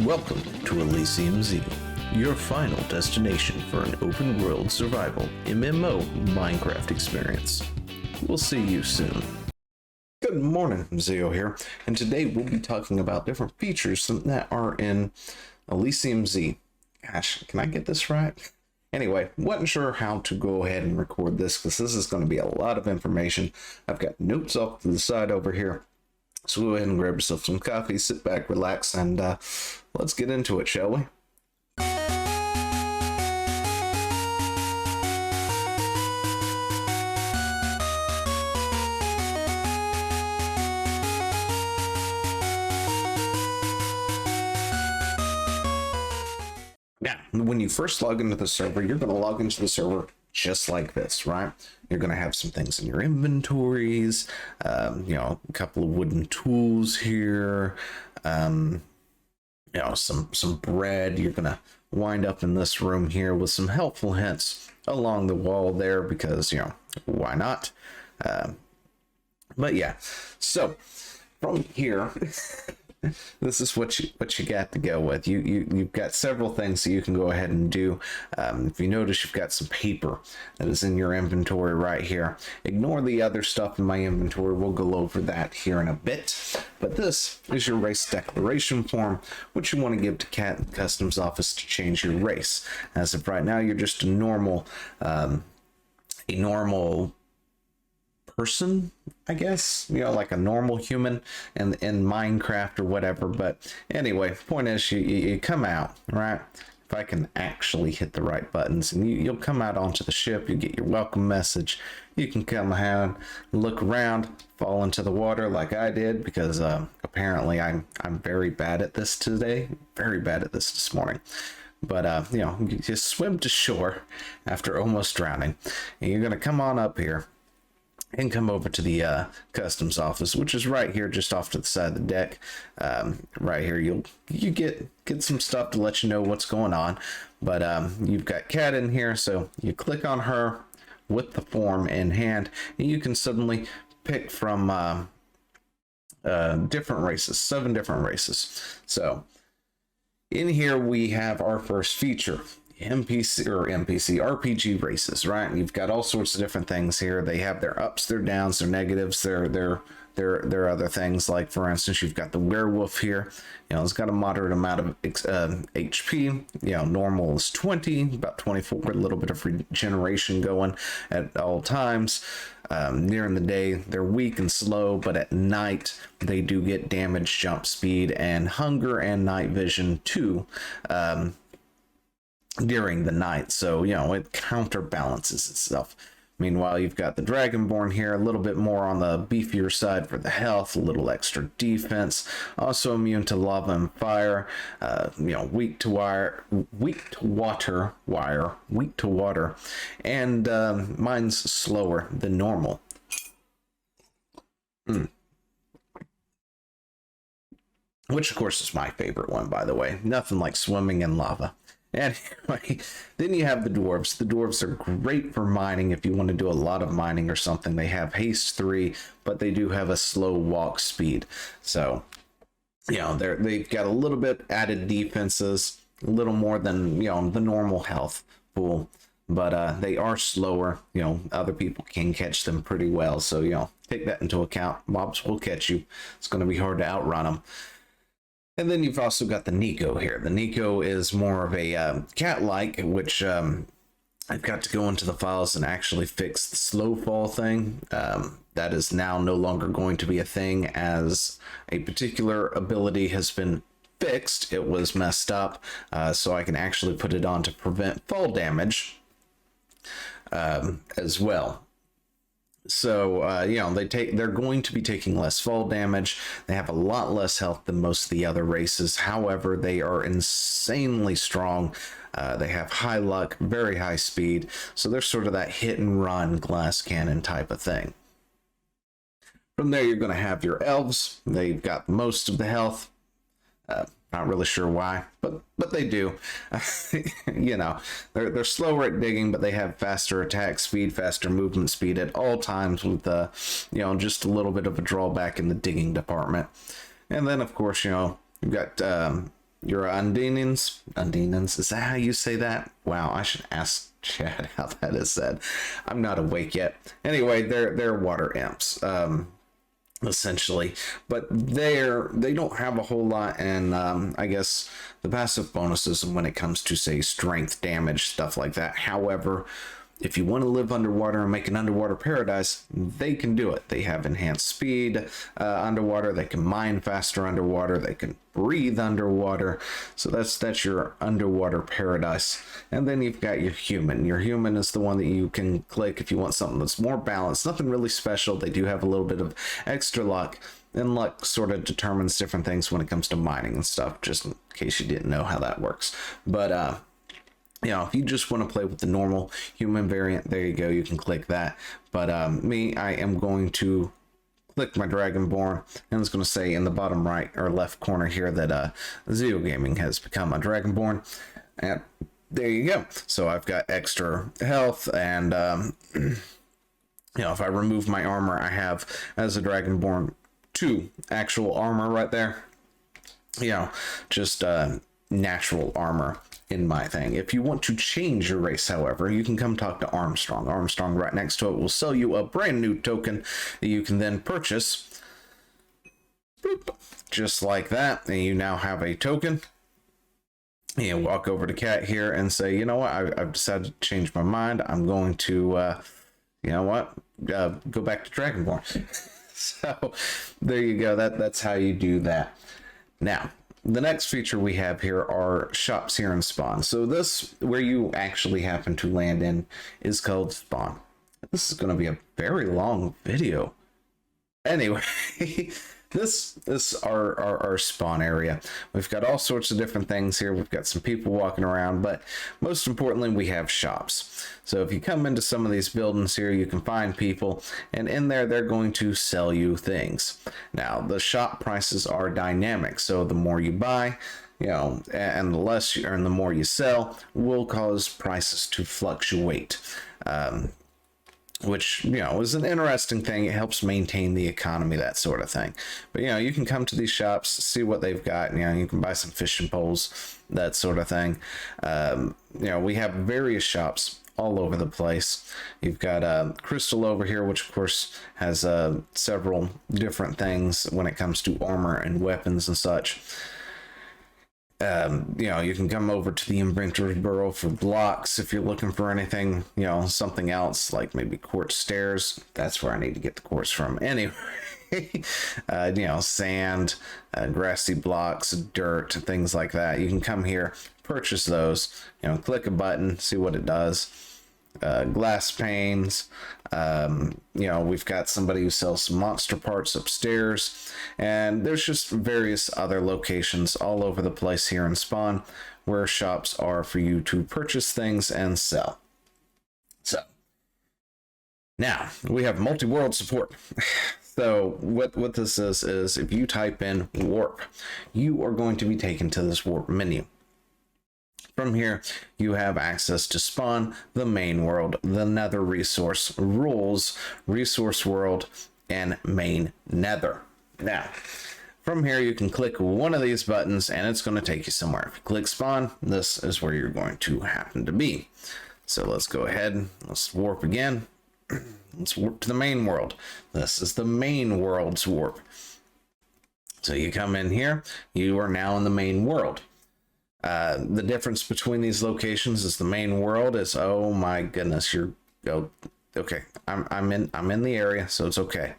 Welcome to ElysiumZ, your final destination for an open world survival MMO Minecraft experience. We'll see you soon. Good morning, Zio here, and today we'll be talking about different features that are in ElysiumZ. Gosh, can I get this right? Anyway, wasn't sure how to go ahead and record this because this is going to be a lot of information. I've got notes off to the side over here. So go ahead and grab yourself some coffee, sit back, relax, and let's get into it, shall we? Now, when you first log into the server, you're going to log into the server just like this, right? You're going to have some things in your inventories, a couple of wooden tools here, some bread. You're going to wind up in this room here with some helpful hints along the wall there because, why not? But yeah, so from here, this is what you got to go with. You've got several things that you can go ahead and do. If you notice, you've got some paper that is in your inventory right here. Ignore the other stuff in my inventory. We'll go over that here in a bit. But this is your race declaration form, which you want to give to Cat Customs Office to change your race. As of right now, you're just a normal person, I guess, like a normal human in Minecraft or whatever. But anyway, point is you come out, right? If I can actually hit the right buttons, and you'll come out onto the ship, you get your welcome message. You can come out, look around, fall into the water like I did, because apparently I'm very bad at this today, very bad at this morning. But you just swim to shore after almost drowning, and you're gonna come on up here and come over to the customs office, which is right here just off to the side of the deck. Right here you get some stuff to let you know what's going on. But you've got Kat in here, so you click on her with the form in hand, and you can suddenly pick from different races, 7 different races. So in here we have our first feature, RPG races, right? And you've got all sorts of different things here. They have their ups, their downs, their negatives, their other things. Like, for instance, you've got the werewolf here. It's got a moderate amount of HP. Normal is 20, about 24, a little bit of regeneration going at all times. During the day, they're weak and slow, but at night, they do get damage, jump speed, and hunger and night vision too. During the night, so it counterbalances itself. Meanwhile, you've got the Dragonborn here, a little bit more on the beefier side for the health, a little extra defense, also immune to lava and fire, weak to water, and mine's slower than normal. Which of course is my favorite one, by the way. Nothing like swimming in lava. Anyway, then you have the dwarves. The dwarves are great for mining if you want to do a lot of mining or something. They have haste 3, but they do have a slow walk speed. So, they've got a little bit added defenses, a little more than, the normal health pool. But they are slower. Other people can catch them pretty well. So, take that into account. Mobs will catch you. It's going to be hard to outrun them. And then you've also got the Nico here. The Nico is more of a cat-like, which I've got to go into the files and actually fix the slow fall thing. That is now no longer going to be a thing, as a particular ability has been fixed. It was messed up, so I can actually put it on to prevent fall damage as well. So, they're going to be taking less fall damage. They have a lot less health than most of the other races. However, they are insanely strong. They have high luck, very high speed. So they're sort of that hit and run glass cannon type of thing. From there, you're going to have your elves. They've got most of the health. Not really sure why, but they do. They're slower at digging, but they have faster attack speed, faster movement speed at all times, with just a little bit of a drawback in the digging department. And then of course, you've got your Undinans, is that how you say that? Wow, I should ask Chad how that is said. I'm not awake yet. Anyway, they're water imps, essentially, but they don't have a whole lot, and I guess the passive bonuses when it comes to, say, strength, damage, stuff like that. However, if you want to live underwater and make an underwater paradise, they can do it. They have enhanced speed underwater. They can mine faster underwater. They can breathe underwater. So that's your underwater paradise. And then you've got your human. Your human is the one that you can click if you want something that's more balanced. Nothing really special. They do have a little bit of extra luck. And luck sort of determines different things when it comes to mining and stuff, just in case you didn't know how that works. But you know, if you just want to play with the normal human variant, there you go, you can click that. But I am going to click my Dragonborn, and it's going to say in the bottom right or left corner here that Zeo Gaming has become a Dragonborn. And there you go. So I've got extra health, and you know, if I remove my armor, I have, as a Dragonborn, 2 actual armor right there. You know, just natural armor in my thing. If you want to change your race, however, you can come talk to Armstrong. Armstrong right next to it will sell you a brand new token that you can then purchase. Boop, just like that. And you now have a token. You walk over to Cat here and say, you know what, I've decided to change my mind. I'm going to, you know what, go back to Dragonborn. So there you go. That's how you do that. Now, the next feature we have here are shops here in Spawn. So this, where you actually happen to land in, is called Spawn. This is going to be a very long video. Anyway, this is our spawn area. We've got all sorts of different things here. We've got some people walking around, but most importantly, we have shops. So if you come into some of these buildings here, you can find people, and in there, they're going to sell you things. Now, the shop prices are dynamic, so the more you buy, you know, and the less you earn, the more you sell, will cause prices to fluctuate. Which, you know, is an interesting thing. It helps maintain the economy, that sort of thing. But, you know, you can come to these shops, see what they've got. You know, you can buy some fishing poles, that sort of thing. You know, we have various shops all over the place. You've got Crystal over here, which, of course, has several different things when it comes to armor and weapons and such. You know, you can come over to the Inventor's Burrow for blocks if you're looking for anything, you know, something else like maybe quartz stairs. That's where I need to get the quartz from. Anyway, you know, sand, grassy blocks, dirt, things like that. You can come here, purchase those, you know, click a button, see what it does. Glass panes. You know, we've got somebody who sells some monster parts upstairs, and there's just various other locations all over the place here in Spawn where shops are for you to purchase things and sell. So now we have MultiWorld Support. So what this is if you type in warp, you are going to be taken to this warp menu. From here, you have access to Spawn, the main world, the Nether resource, rules, resource world, and main Nether. Now, from here, you can click one of these buttons, and it's going to take you somewhere. If you click Spawn, this is where you're going to happen to be. So let's go ahead. Let's warp again. Let's warp to the main world. This is the main world's warp. So you come in here. You are now in the main world. The difference between these locations is the main world is, oh my goodness, you're okay. I'm in the area, so it's okay.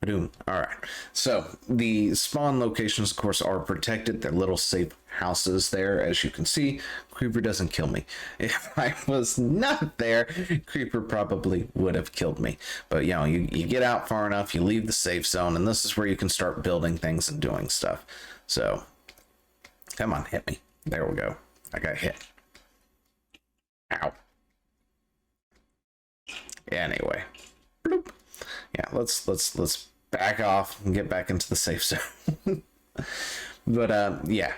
Boom. All right. So the spawn locations, of course, are protected. They're little safe houses there, as you can see. Creeper doesn't kill me. If I was not there, Creeper probably would have killed me. But you know, you get out far enough, you leave the safe zone, and this is where you can start building things and doing stuff. So. Come on, hit me. There we go. I got hit. Ow. Anyway. Bloop. Yeah, let's back off and get back into the safe zone. But yeah.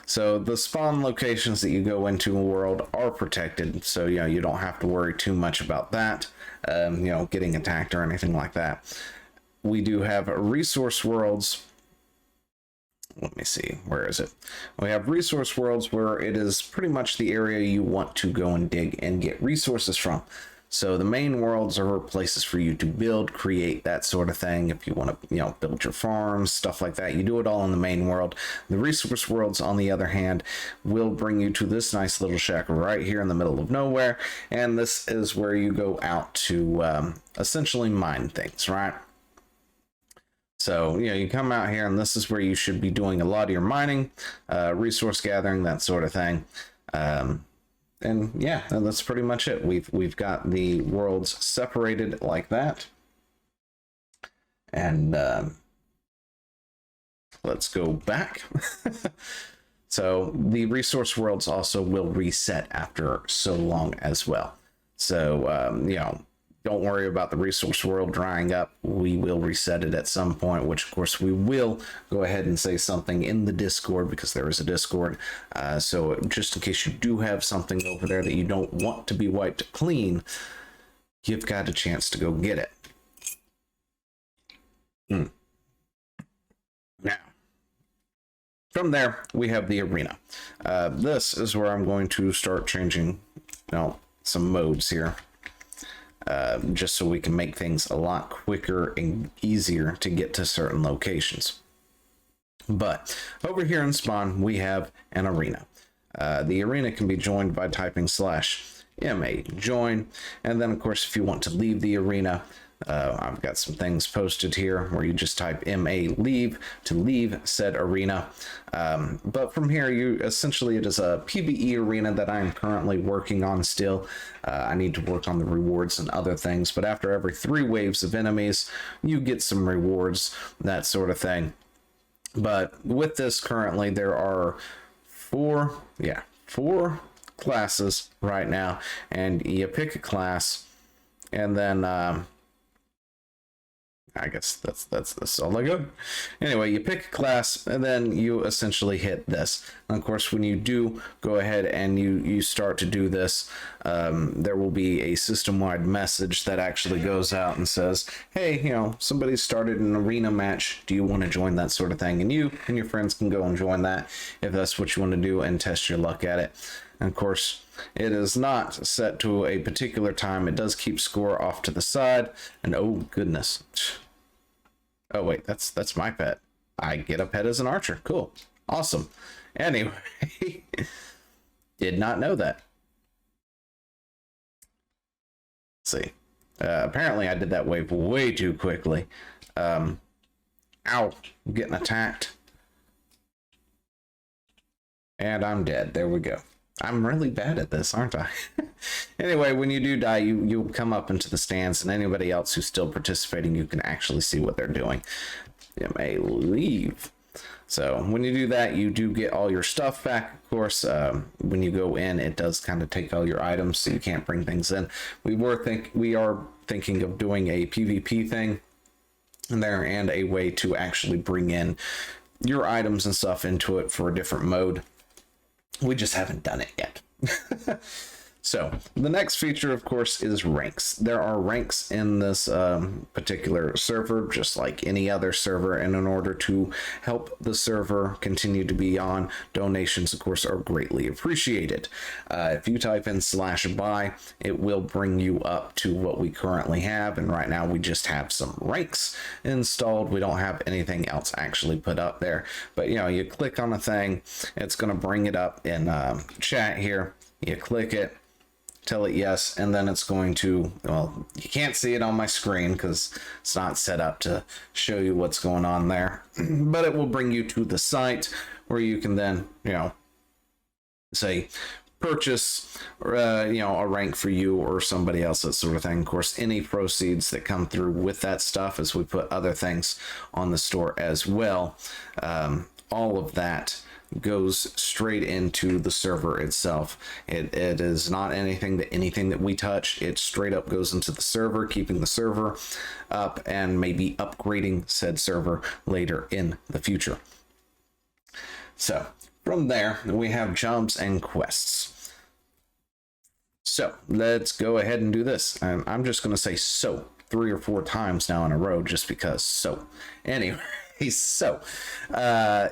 So the spawn locations that you go into a world are protected, so you know you don't have to worry too much about that. You know, getting attacked or anything like that. We do have resource worlds. let me see, where is it? We have resource worlds, where it is pretty much the area you want to go and dig and get resources from. So the main worlds are places for you to build, create, that sort of thing. If you want to, build your farms, stuff like that, you do it all in the main world. The resource worlds, on the other hand, will bring you to this nice little shack right here in the middle of nowhere. And this is where you go out to essentially mine things, right? So, you come out here, and this is where you should be doing a lot of your mining, resource gathering, that sort of thing. And yeah, that's pretty much it. We've got the worlds separated like that. And let's go back. So the resource worlds also will reset after so long as well. So, don't worry about the resource world drying up. We will reset it at some point, which of course we will go ahead and say something in the Discord, because there is a Discord. So just in case you do have something over there that you don't want to be wiped clean, you've got a chance to go get it. Now, from there, we have the arena. This is where I'm going to start changing, some modes here. Just so we can make things a lot quicker and easier to get to certain locations. But over here in Spawn, we have an arena. The arena can be joined by typing /MA join. And then, of course, if you want to leave the arena, I've got some things posted here where you just type MA leave to leave said arena. But from here, it is a PvE arena that I'm currently working on still. I need to work on the rewards and other things, but after every 3 waves of enemies, you get some rewards, that sort of thing. But with this currently, there are 4 classes right now, and you pick a class, and then I guess that's all I got. Anyway, you pick a class, and then you essentially hit this. And of course, when you do go ahead and you start to do this, there will be a system-wide message that actually goes out and says, hey, somebody started an arena match. Do you want to join, that sort of thing? And you and your friends can go and join that if that's what you want to do and test your luck at it. And of course, it is not set to a particular time. It does keep score off to the side. And oh goodness. Oh wait, that's my pet. I get a pet as an archer. Cool. Awesome. Anyway, did not know that. Let's see. Apparently I did that wave way too quickly. Ow, I'm getting attacked. And I'm dead. There we go. I'm really bad at this, aren't I? Anyway, when you do die, you'll come up into the stands, and anybody else who's still participating, you can actually see what they're doing. You may leave. So when you do that, you do get all your stuff back. Of course, when you go in, it does kind of take all your items, so you can't bring things in. We are thinking of doing a PvP thing in there, and a way to actually bring in your items and stuff into it for a different mode. We just haven't done it yet. So the next feature, of course, is ranks. There are ranks in this particular server, just like any other server, and in order to help the server continue to be on, donations, of course, are greatly appreciated. If you type in /buy, it will bring you up to what we currently have, and right now we just have some ranks installed. We don't have anything else actually put up there, but you click on a thing, it's going to bring it up in chat here. You click it, tell it yes, and then it's going to, well, you can't see it on my screen because it's not set up to show you what's going on there, but it will bring you to the site where you can then, say purchase a rank for you or somebody else, that sort of thing. Of course, any proceeds that come through with that stuff, as we put other things on the store as well, all of that goes straight into the server itself. It is not anything that we touch. It straight up goes into the server, keeping the server up and maybe upgrading said server later in the future. So from there, we have jobs and quests. So let's go ahead and do this. I'm just going to say so 3 or 4 times now in a row, just because. So anyway, So,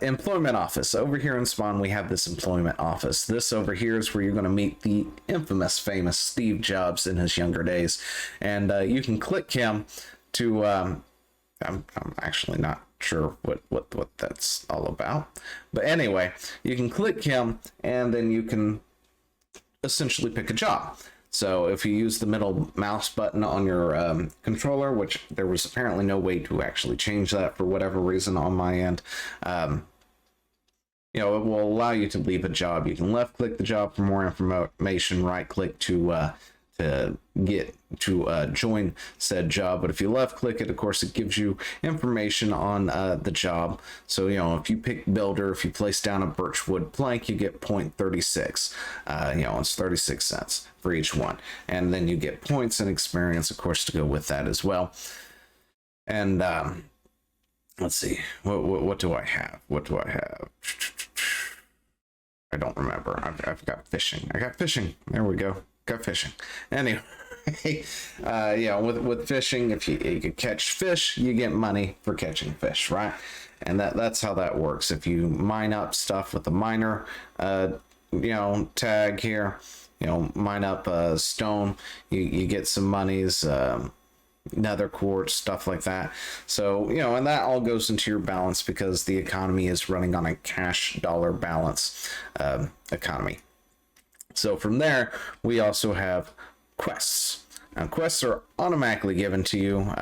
employment office. Over here in Spawn, we have this employment office. This over here is where you're going to meet the infamous, famous Steve Jobs in his younger days. And you can click him to, I'm actually not sure what that's all about. But anyway, you can click him and then you can essentially pick a job. So if you use the middle mouse button on your controller, which there was apparently no way to actually change that for whatever reason on my end, you know, it will allow you to leave a job. You can left click the job for more information, right click to get to join said job. But if you left click it, of course, it gives you information on the job. So, you know, if you pick builder, if you place down a birchwood plank, you get 0.36. You know, it's 36 cents for each one. And then you get points and experience, of course, to go with that as well. And let's see, what do I have? What do I have? I don't remember. I've got fishing. I got fishing. There we go. Got fishing. Anyway, yeah, with fishing, if you can catch fish, you get money for catching fish, right? And that's how that works. If you mine up stuff with the miner, you know, tag here, you know, mine up stone, you get some monies, nether quartz, stuff like that. So, you know, and that all goes into your balance because the economy is running on a cash dollar balance economy. So from there, we also have quests. Now, quests are automatically given to you.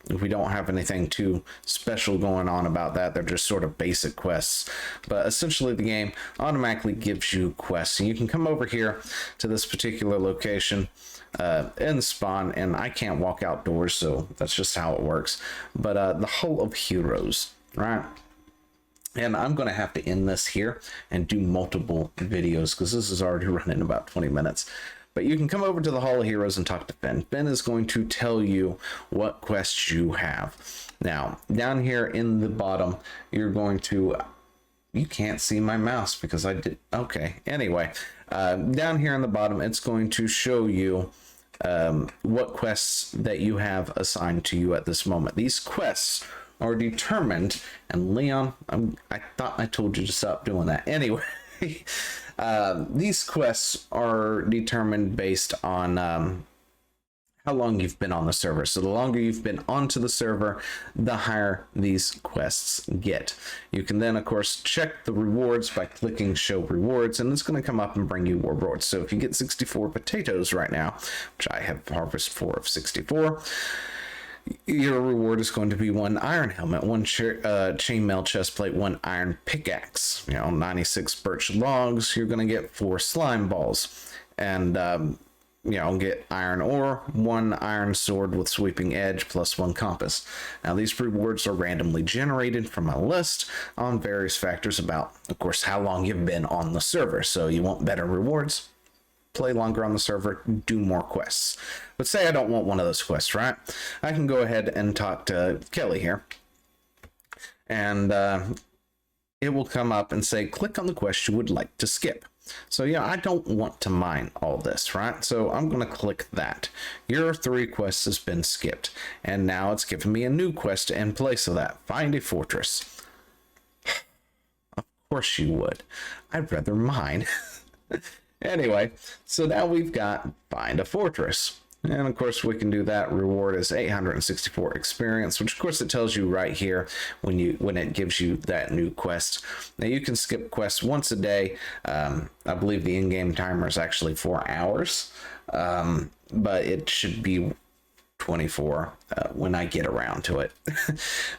We don't have anything too special going on about that. They're just sort of basic quests. But essentially, the game automatically gives you quests. And you can come over here to this particular location in Spawn, and I can't walk outdoors, so that's just how it works. But the Hull of Heroes, right? And I'm going to have to end this here and do multiple videos because this is already running about 20 minutes. But you can come over to the Hall of Heroes and talk to Finn. Finn is going to tell you what quests you have. Now, down here in the bottom, you're going to... You can't see my mouse because I did... Okay, anyway. Down here in the bottom, it's going to show you what quests that you have assigned to you at this moment. These quests are determined, and Leon, I thought I told you to stop doing that. Anyway, these quests are determined based on how long you've been on the server. So the longer you've been onto the server, the higher these quests get. You can then, of course, check the rewards by clicking show rewards, and it's going to come up and bring you rewards. So if you get 64 potatoes right now, which I have harvest 4 of 64, your reward is going to be 1 iron helmet, 1 chainmail chestplate, 1 iron pickaxe, you know, 96 birch logs. You're going to get 4 slime balls, and you know, get iron ore, 1 iron sword with sweeping edge, plus 1 compass. Now, these rewards are randomly generated from a list on various factors about, of course, how long you've been on the server. So you want better rewards, play longer on the server, do more quests. But say I don't want one of those quests, right? I can go ahead and talk to Kelly here, and it will come up and say, click on the quest you would like to skip. So yeah, I don't want to mine all this, right? So I'm going to click that. Your 3 quests has been skipped, and now it's giving me a new quest in place of that. Find a fortress. Of course you would. I'd rather mine. Anyway, so now we've got find a fortress. And of course we can do that. Reward is 864 experience, which of course it tells you right here when it gives you that new quest. Now you can skip quests once a day. I believe the in-game timer is actually 4 hours, but it should be 24 when I get around to it.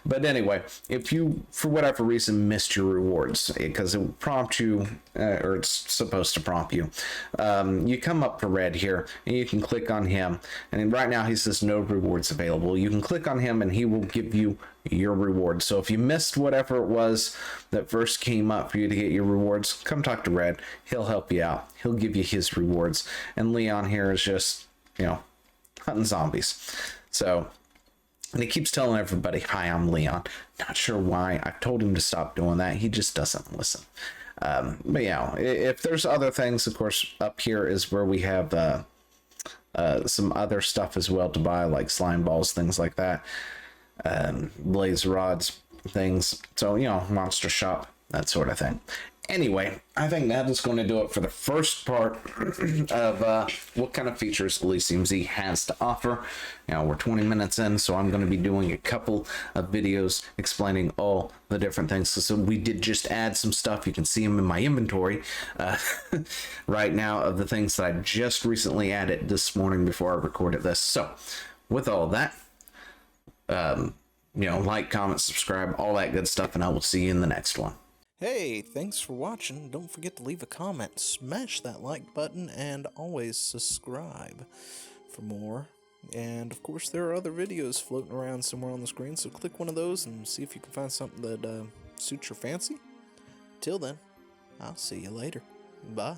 But anyway, if you for whatever reason missed your rewards, because it will prompt you, or it's supposed to prompt you, you come up for Red here and you can click on him, and right now he says no rewards available. You can click on him and he will give you your reward. So if you missed whatever it was that first came up for you to get your rewards, come talk to Red. He'll help you out. He'll give you his rewards. And Leon here is just, you know, hunting zombies. So, and he keeps telling everybody, hi, I'm Leon. Not sure why. I've told him to stop doing that. He just doesn't listen. But yeah, if there's other things, of course, up here is where we have some other stuff as well to buy, like slime balls, things like that. Blaze rods. things. So, you know, monster shop, that sort of thing. Anyway, I think that is going to do it for the first part of what kind of features ElysiumZ has to offer. Now, we're 20 minutes in, so I'm going to be doing a couple of videos explaining all the different things. So we did just add some stuff. You can see them in my inventory right now of the things that I just recently added this morning before I recorded this. So with all that, you know, like, comment, subscribe, all that good stuff, and I will see you in the next one. Hey, thanks for watching. Don't forget to leave a comment, smash that like button, and always subscribe for more. And of course, there are other videos floating around somewhere on the screen, so click one of those and see if you can find something that suits your fancy. Till then, I'll see you later. Bye.